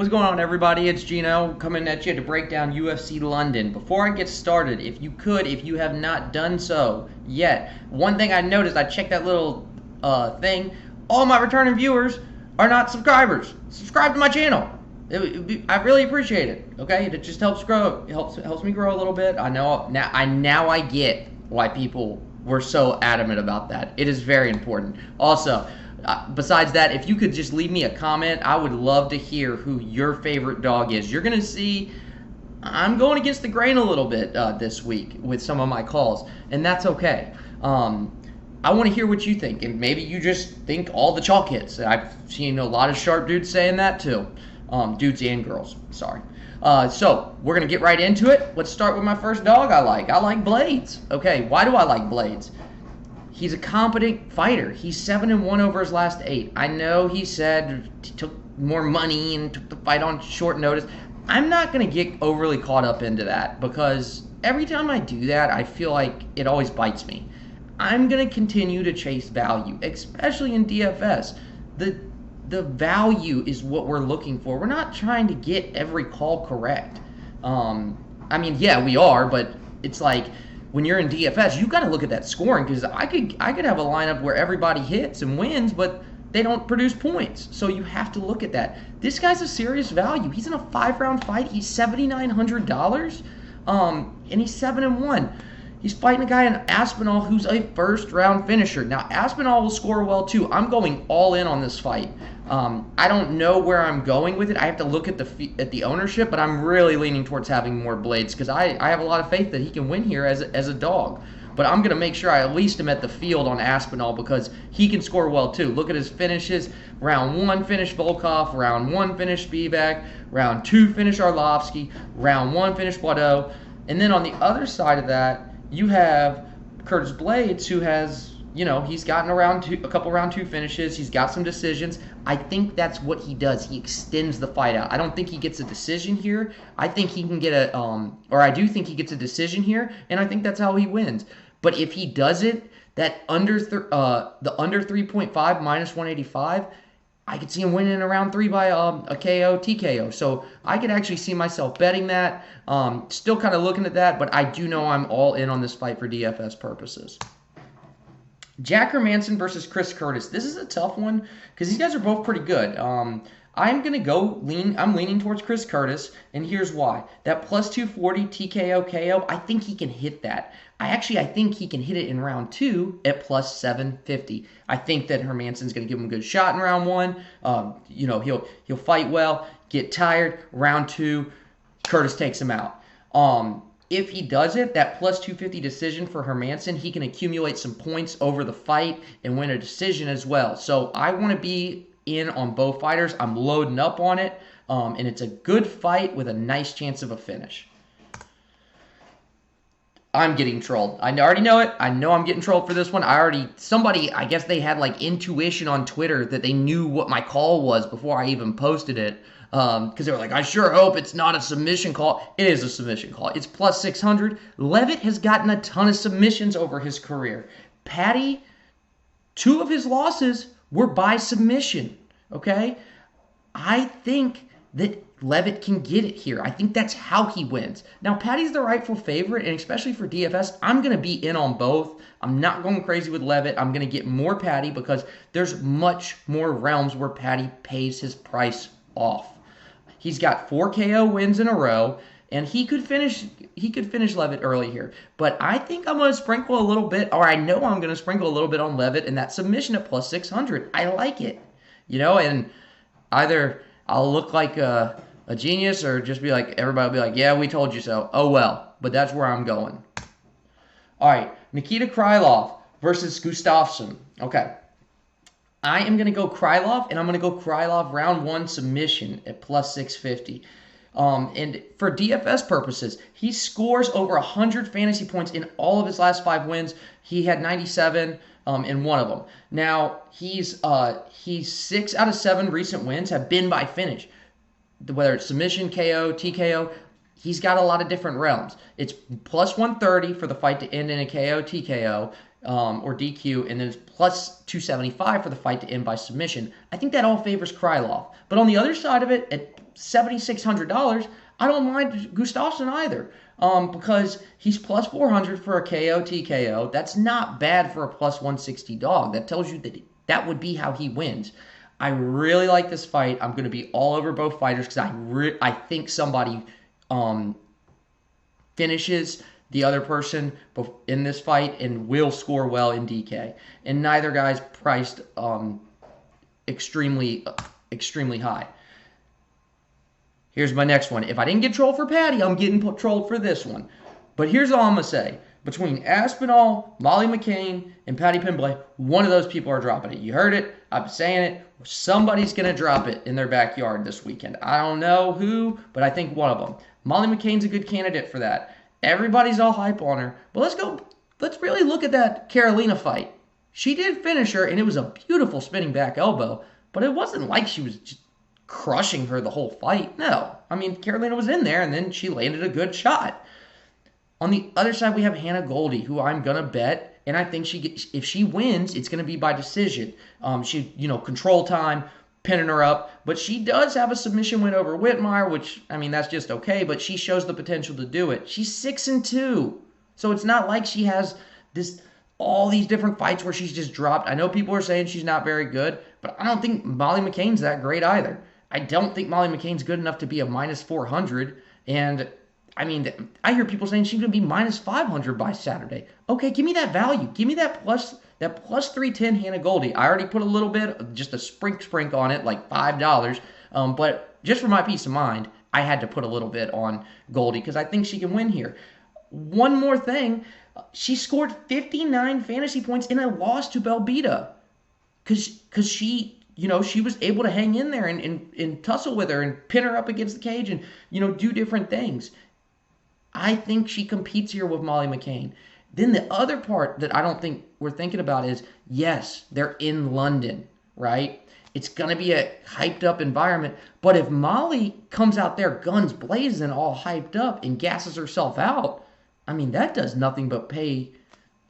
What's going on, everybody? It's Gino coming at you to break down UFC London. Before I get started, if you have not done so yet, one thing I noticed, I checked that little thing. All my returning viewers are not subscribers. Subscribe to my channel. I really appreciate it. Okay, it just helps grow. It helps me grow a little bit. I know now I get why people were so adamant about that. It is very important. Also, besides that, if you could just leave me a comment, I would love to hear who your favorite dog is. You're going to see I'm going against the grain a little bit this week with some of my calls, and that's okay. I want to hear what you think, and maybe you just think all the chalk hits. I've seen a lot of sharp dudes saying that too. Dudes and girls, sorry. So we're going to get right into it. Let's start with my first dog I like. I like Blades. Okay, why do I like Blades? He's a competent fighter. He's 7-1 over his last 8. I know he said he took more money and took the fight on short notice. I'm not going to get overly caught up into that because every time I do that, I feel like it always bites me. I'm going to continue to chase value, especially in DFS. The value is what we're looking for. We're not trying to get every call correct. I mean, yeah, we are, but it's like when you're in DFS, you got to look at that scoring because I could have a lineup where everybody hits and wins, but they don't produce points. So you have to look at that. This guy's a serious value. He's in a 5-round fight. He's $7,900, and he's 7-1. He's fighting a guy in Aspinall who's a first-round finisher. Now, Aspinall will score well, too. I'm going all in on this fight. I don't know where I'm going with it. I have to look at the ownership, but I'm really leaning towards having more Blades because I have a lot of faith that he can win here as a dog. But I'm going to make sure I at least am at the field on Aspinall because he can score well, too. Look at his finishes. Round 1 finish Volkov. Round 1 finish Spivak. Round 2 finish Arlovsky. Round 1 finish Boideau. And then on the other side of that, you have Curtis Blades, who has, he's gotten a couple round 2 finishes. He's got some decisions. I think that's what he does. He extends the fight out. I don't think he gets a decision here. I think he can get I do think he gets a decision here, and I think that's how he wins. But if he does it, that the under 3.5 minus 185, I could see him winning in round 3 by a KO, TKO. So I could actually see myself betting that. Still kind of looking at that, but I do know I'm all in on this fight for DFS purposes. Jack Hermansson versus Chris Curtis. This is a tough one because these guys are both pretty good. I'm going to I'm leaning towards Chris Curtis, and here's why. That plus 240 TKO KO, I think he can hit that. I think he can hit it in round 2 at plus 750. I think that Hermansson's going to give him a good shot in round 1. He'll fight well, get tired. Round 2, Curtis takes him out. If he does it, that plus 250 decision for Hermansson, he can accumulate some points over the fight and win a decision as well. So I want to be in on both fighters. I'm loading up on it, and it's a good fight with a nice chance of a finish. I'm getting trolled. I already know it. I know I'm getting trolled for this one. Somebody, I guess they had like intuition on Twitter that they knew what my call was before I even posted it. Because they were like, I sure hope it's not a submission call. It is a submission call. It's plus 600. Levitt has gotten a ton of submissions over his career. Patty, 2 of his losses were by submission. Okay? I think that Levitt can get it here. I think that's how he wins. Now, Patty's the rightful favorite, and especially for DFS, I'm going to be in on both. I'm not going crazy with Levitt. I'm going to get more Patty because there's much more realms where Patty pays his price off. He's got 4 KO wins in a row, and he could finish Levitt early here. But I think I'm going to sprinkle a little bit, or I know I'm going to sprinkle a little bit on Levitt and that submission at plus 600. I like it. And either I'll look like a genius or just be like, everybody will be like, yeah, we told you so. Oh, well. But that's where I'm going. All right. Nikita Krylov versus Gustafsson. Okay. I am going to go Krylov, and I'm going to go Krylov round 1 submission at plus 650. And for DFS purposes, he scores over 100 fantasy points in all of his last 5 wins. He had 97 in one of them. Now, he's 6 out of 7 recent wins have been by finish. Whether it's submission, KO, TKO, he's got a lot of different realms. It's plus 130 for the fight to end in a KO, TKO. or DQ, and then it's plus 275 for the fight to end by submission. I think that all favors Krylov. But on the other side of it, at $7,600, I don't mind Gustafsson either, because he's plus 400 for a KO TKO. That's not bad for a plus 160 dog. That tells you that that would be how he wins. I really like this fight. I'm going to be all over both fighters because I think somebody finishes the other person in this fight and will score well in DK. And neither guy's priced extremely high. Here's my next one. If I didn't get trolled for Patty, I'm getting trolled for this one. But here's all I'm going to say. Between Aspinall, Molly McCain, and Patty Pimblett, one of those people are dropping it. You heard it. I'm saying it. Somebody's going to drop it in their backyard this weekend. I don't know who, but I think one of them. Molly McCain's a good candidate for that. Everybody's all hype on her. But let's really look at that Carolina fight. She did finish her, and it was a beautiful spinning back elbow, but it wasn't like she was just crushing her the whole fight. No. I mean, Carolina was in there, and then she landed a good shot. On the other side, we have Hannah Goldie, who I'm going to bet, and I think if she wins, it's going to be by decision. Control time, pinning her up. But she does have a submission win over Whitmire, which, I mean, that's just okay, but she shows the potential to do it. She's 6-2. So it's not like she has all these different fights where she's just dropped. I know people are saying she's not very good, but I don't think Molly McCain's that great either. I don't think Molly McCain's good enough to be a minus 400, and I mean, I hear people saying she's going to be minus 500 by Saturday. Okay, give me that value. Give me that plus 310 Hannah Goldie. I already put a little bit, just a sprink on it, like $5. But just for my peace of mind, I had to put a little bit on Goldie because I think she can win here. One more thing, she scored 59 fantasy points in a loss to Belbita because she was able to hang in there and tussle with her and pin her up against the cage and, do different things. I think she competes here with Molly McCain. Then the other part that I don't think we're thinking about is, yes, they're in London, right? It's going to be a hyped up environment. But if Molly comes out there guns blazing, all hyped up and gasses herself out, I mean, that does nothing but pay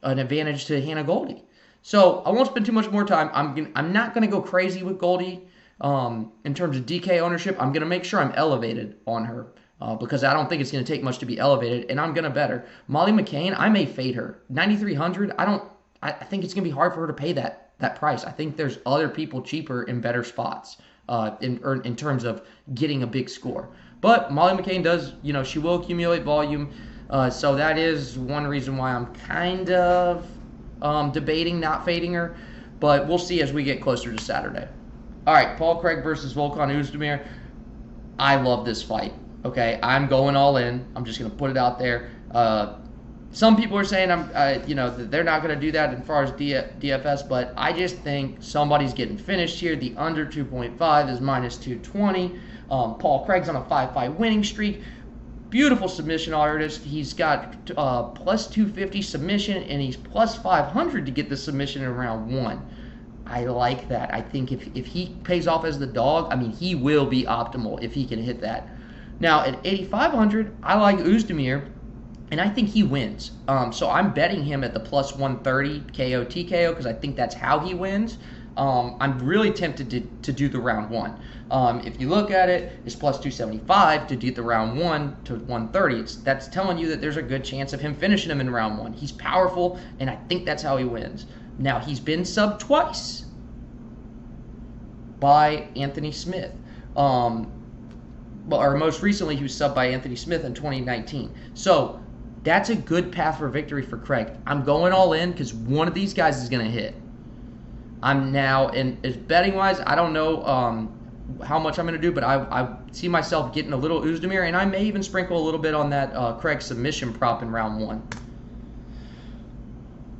an advantage to Hannah Goldie. So I won't spend too much more time. I'm not going to go crazy with Goldie in terms of DK ownership. I'm going to make sure I'm elevated on her. Because I don't think it's going to take much to be elevated, and I'm going to bet her. Molly McCain, I may fade her. 9,300, I think it's going to be hard for her to pay that price. I think there's other people cheaper in better spots in terms of getting a big score. But Molly McCain does, she will accumulate volume. So that is one reason why I'm kind of debating not fading her. But we'll see as we get closer to Saturday. All right, Paul Craig versus Volkan Oezdemir. I love this fight. Okay, I'm going all in. I'm just going to put it out there. Some people are saying they're not going to do that as far as DFS, but I just think somebody's getting finished here. The under 2.5 is minus 220. Paul Craig's on a 5-fight winning streak. Beautiful submission artist. He's got plus 250 submission, and he's plus 500 to get the submission in round 1. I like that. I think if he pays off as the dog, I mean, he will be optimal if he can hit that. Now, at 8,500, I like Oezdemir, and I think he wins. So I'm betting him at the plus 130 KO TKO because I think that's how he wins. I'm really tempted to do the round 1. If you look at it, it's plus 275 to do the round 1 to 130. That's telling you that there's a good chance of him finishing him in round 1. He's powerful, and I think that's how he wins. Now, he's been subbed twice by Anthony Smith. Or most recently, he was subbed by Anthony Smith in 2019. So that's a good path for victory for Craig. I'm going all in because one of these guys is going to hit. I'm now, and as betting wise, I don't know how much I'm going to do, but I see myself getting a little Oezdemir, and I may even sprinkle a little bit on that Craig submission prop in round 1.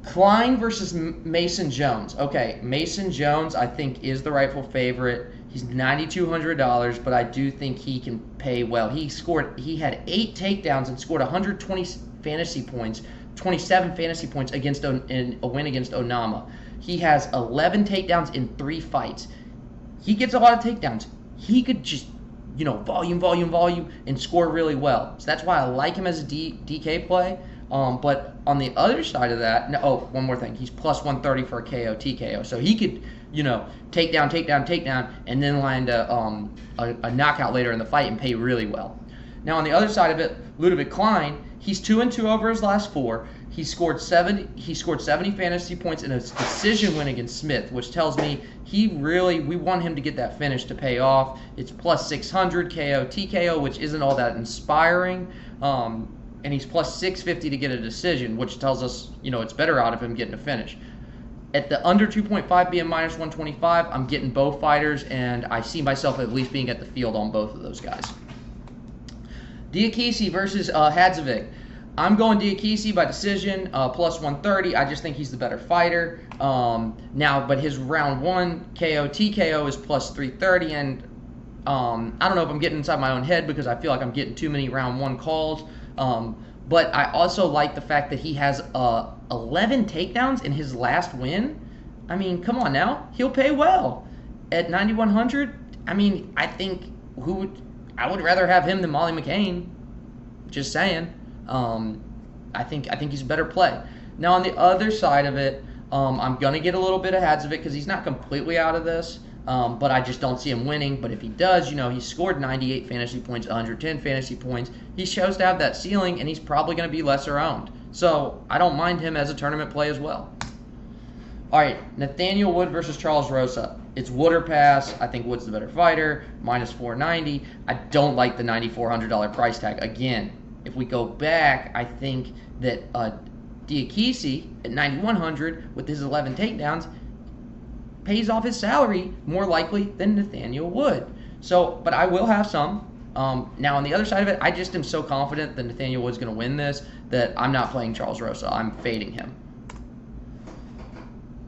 Klein versus Mason Jones. Okay, Mason Jones, I think, is the rightful favorite. He's $9,200, but I do think he can pay well. He had 8 takedowns and scored 120 fantasy points, 27 fantasy points in a win against Onama. He has 11 takedowns in 3 fights. He gets a lot of takedowns. He could just, volume, and score really well. So that's why I like him as a DK play. But on the other side of that, no, oh, one more thing. He's plus 130 for a KO, TKO. So he could, take down, and then land a knockout later in the fight and pay really well. Now on the other side of it, Ludovic Klein, he's 2-2 over his last 4. He scored 70 fantasy points in a decision win against Smith, which tells me we want him to get that finish to pay off. It's plus 600 KO, TKO, which isn't all that inspiring. And he's plus 650 to get a decision, which tells us, it's better out of him getting a finish. At the under 2.5 being minus 125, I'm getting both fighters, and I see myself at least being at the field on both of those guys. Diakisi versus Hadzovic. I'm going Diakisi by decision, plus 130. I just think he's the better fighter. But his round 1 KO, TKO is plus 330, and I don't know if I'm getting inside my own head because I feel like I'm getting too many round 1 calls. But I also like the fact that he has 11 takedowns in his last win. I mean, come on now. He'll pay well. At 9,100, I think I would rather have him than Molly McCain. Just saying. I think he's a better play. Now, on the other side of it, I'm going to get a little bit of Hadzovic because he's not completely out of this. But I just don't see him winning. But if he does, he scored 98 fantasy points, 110 fantasy points. He shows to have that ceiling, and he's probably going to be lesser owned. So I don't mind him as a tournament play as well. All right, Nathaniel Wood versus Charles Rosa. It's Wood or pass. I think Wood's the better fighter, minus 490. I don't like the $9,400 price tag. Again, if we go back, I think that Diakisi at 9,100 with his 11 takedowns pays off his salary more likely than Nathaniel Wood. So, but I will have some. Now, on the other side of it, I just am so confident that Nathaniel Wood's going to win this that I'm not playing Charles Rosa. I'm fading him.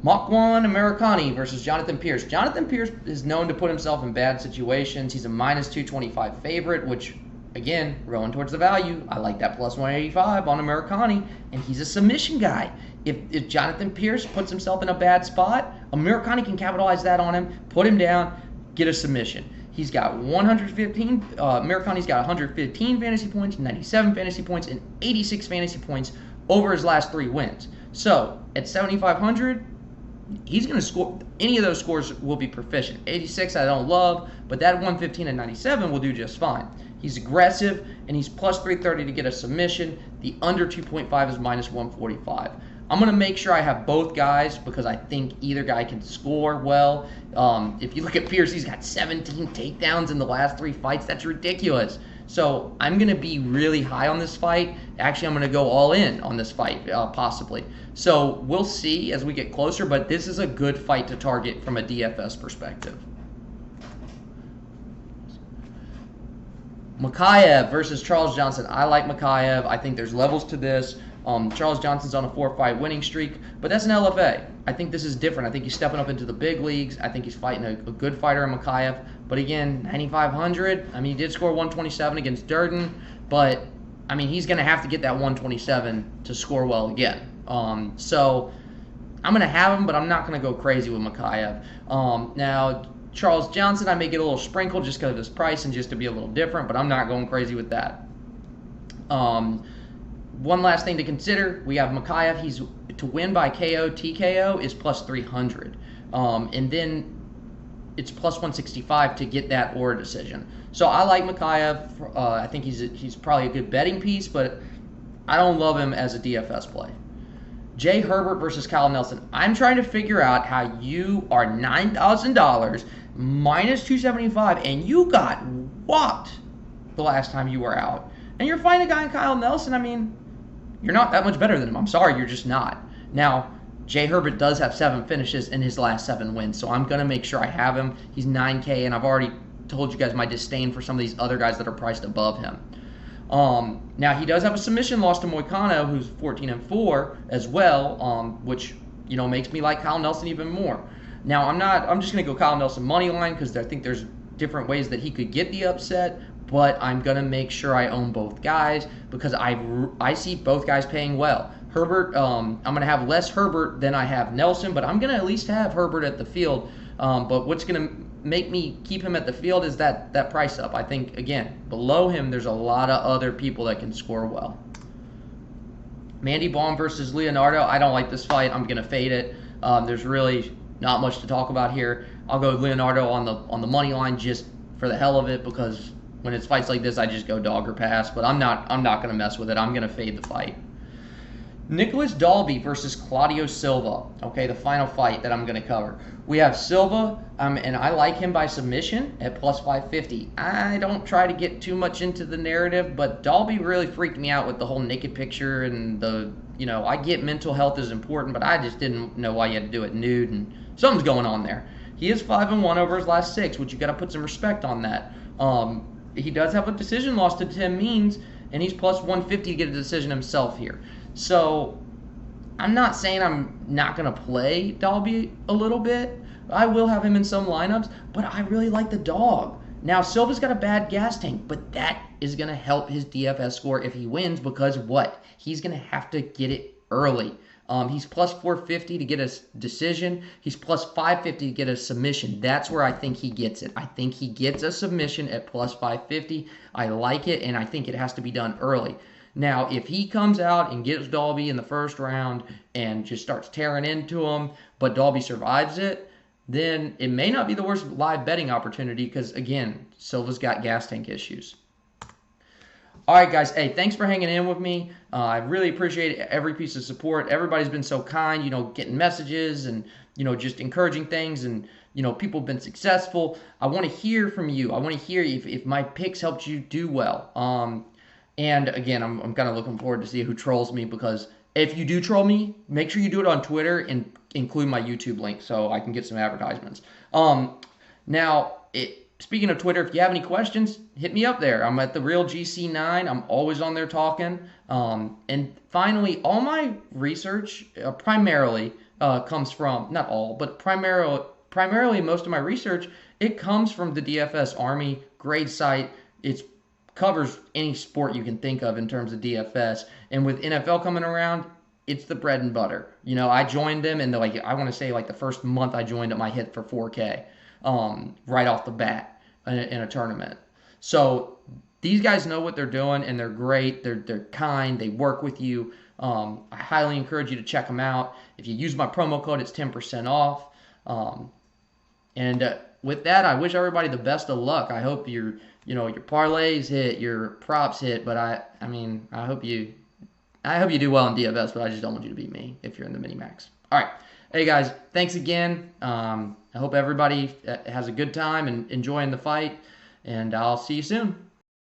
Makwan Americani versus Jonathan Pierce. Jonathan Pierce is known to put himself in bad situations. He's a minus 225 favorite, which, again, rolling towards the value. I like that plus 185 on Americani, and he's a submission guy. If Jonathan Pierce puts himself in a bad spot, Americani can capitalize that on him, put him down, get a submission. He's got 115. Americani's got 115 fantasy points, 97 fantasy points, and 86 fantasy points over his last 3 wins. So at 7,500, he's going to score. Any of those scores will be proficient. 86 I don't love, but that 115 and 97 will do just fine. He's aggressive, and he's plus 330 to get a submission. The under 2.5 is minus 145. I'm going to make sure I have both guys because I think either guy can score well. If you look at Pierce, he's got 17 takedowns in the last 3 fights. That's ridiculous. So I'm going to be really high on this fight. Actually, I'm going to go all in on this fight, possibly. So we'll see as we get closer, but this is a good fight to target from a DFS perspective. Makayev versus Charles Johnson. I like Makayev. I think there's levels to this. Charles Johnson's on a 4-fight winning streak, but that's an LFA. I think this is different. I think he's stepping up into the big leagues. I think he's fighting a good fighter in Makayev. But again, 9,500. He did score 127 against Durden, but he's going to have to get that 127 to score well again. So I'm going to have him, but I'm not going to go crazy with Makayev. Now, Charles Johnson, I may get a little sprinkle just because of his price and just to be a little different, but I'm not going crazy with that. One last thing to consider, we have Makayev. He's to win by KO, TKO is plus 300. And then it's plus 165 to get that or a decision. So I like Makayev. I think he's probably a good betting piece, but I don't love him as a DFS play. Jay Herbert versus Kyle Nelson. I'm trying to figure out how you are $9,000 minus 275 and you got whopped the last time you were out. And you're fighting a guy in Kyle Nelson. You're not that much better than him. I'm sorry, you're just not. Now, Jay Herbert does have 7 finishes in his last 7 wins, so I'm going to make sure I have him. He's 9K, and I've already told you guys my disdain for some of these other guys that are priced above him. Now, he does have a submission loss to Moicano, who's 14-4 as well, which makes me like Kyle Nelson even more. Now, I'm just going to go Kyle Nelson money line because I think there's different ways that he could get the upset. But I'm going to make sure I own both guys because I see both guys paying well. Herbert, I'm going to have less Herbert than I have Nelson, but I'm going to at least have Herbert at the field. But what's going to make me keep him at the field is that price up. I think, again, below him, there's a lot of other people that can score well. Mandy Baum versus Leonardo. I don't like this fight. I'm gonna fade it. There's really not much to talk about here. I'll go Leonardo on the money line just for the hell of it, because when it's fights like this, I just go dog or pass. But I'm not gonna mess with it. I'm gonna fade the fight. Nicholas Dalby versus Claudio Silva. Okay, the final fight that I'm going to cover. We have Silva, and I like him by submission at plus 550. I don't try to get too much into the narrative, but Dalby really freaked me out with the whole naked picture and I get mental health is important, but I just didn't know why you had to do it nude, and something's going on there. He is 5-1 over his last 6, which you got to put some respect on that. He does have a decision loss to Tim Means, and he's plus 150 to get a decision himself here. So I'm not saying I'm not going to play Dalby a little bit. I will have him in some lineups, but I really like the dog. Now, Silva's got a bad gas tank, but that is going to help his DFS score if he wins, because what? He's going to have to get it early. He's plus 450 to get a decision. He's plus 550 to get a submission. That's where I think he gets it. I think he gets a submission at plus 550. I like it, and I think it has to be done early. Now, if he comes out and gets Dalby in the first round and just starts tearing into him, but Dalby survives it, then it may not be the worst live betting opportunity because, again, Silva's got gas tank issues. All right, guys. Hey, thanks for hanging in with me. I really appreciate every piece of support. Everybody's been so kind, getting messages and, just encouraging things, and, people have been successful. I want to hear from you. I want to hear if my picks helped you do well. And again, I'm kind of looking forward to see who trolls me, because if you do troll me, make sure you do it on Twitter and include my YouTube link so I can get some advertisements. Speaking of Twitter, if you have any questions, hit me up there. I'm at the Real GC9. I'm always on there talking. And finally, all my research primarily comes from, not all, but primarily most of my research, it comes from the DFS Army. Great site. It's covers any sport you can think of in terms of DFS. And with NFL coming around, it's the bread and butter. I joined them, and I want to say the first month I joined them, I hit for 4K right off the bat in a tournament. So these guys know what they're doing, and they're great. They're kind. They work with you. I highly encourage you to check them out. If you use my promo code, it's 10% off. With that, I wish everybody the best of luck. I hope your parlays hit, your props hit, but I hope you do well in DFS, but I just don't want you to beat me if you're in the mini max. All right. Hey guys, thanks again. I hope everybody has a good time and enjoying the fight, and I'll see you soon.